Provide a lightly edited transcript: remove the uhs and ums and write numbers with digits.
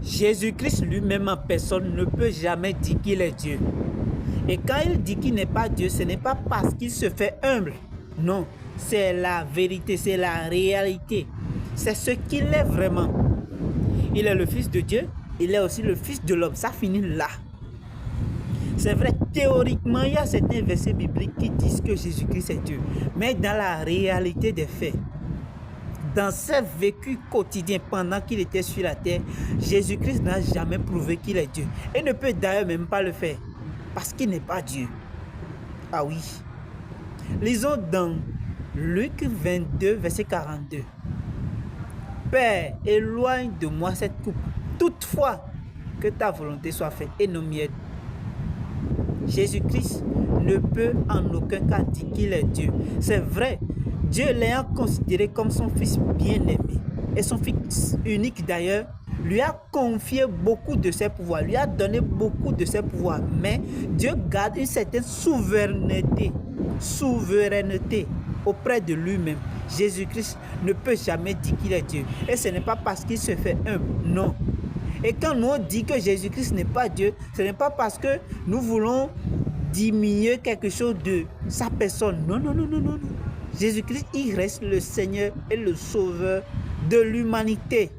Jésus-Christ lui-même en personne ne peut jamais dire qu'il est Dieu. Et quand il dit qu'il n'est pas Dieu, ce n'est pas parce qu'il se fait humble. Non, c'est la vérité, c'est la réalité. C'est ce qu'il est vraiment. Il est le Fils de Dieu, il est aussi le Fils de l'homme. Ça finit là. C'est vrai, théoriquement, il y a certains versets bibliques qui disent que Jésus-Christ est Dieu. Mais dans la réalité des faits, dans ses vécus quotidiens pendant qu'il était sur la terre, Jésus-Christ n'a jamais prouvé qu'il est Dieu. Et ne peut d'ailleurs même pas le faire. Parce qu'il n'est pas Dieu. Ah oui. Lisons dans Luc 22, verset 42. Père, éloigne de moi cette coupe. Toutefois, que ta volonté soit faite et non mienne. Jésus-Christ ne peut en aucun cas dire qu'il est Dieu. C'est vrai, Dieu l'ayant considéré comme son fils bien-aimé et son fils unique d'ailleurs, lui a confié beaucoup de ses pouvoirs, lui a donné beaucoup de ses pouvoirs, mais Dieu garde une certaine souveraineté auprès de lui-même. Jésus-Christ ne peut jamais dire qu'il est Dieu. Et ce n'est pas parce qu'il se fait humble, non. Et quand nous on dit que Jésus-Christ n'est pas Dieu, ce n'est pas parce que nous voulons diminuer quelque chose de sa personne. Non, non, non, non, non. Jésus-Christ, il reste le Seigneur et le Sauveur de l'humanité.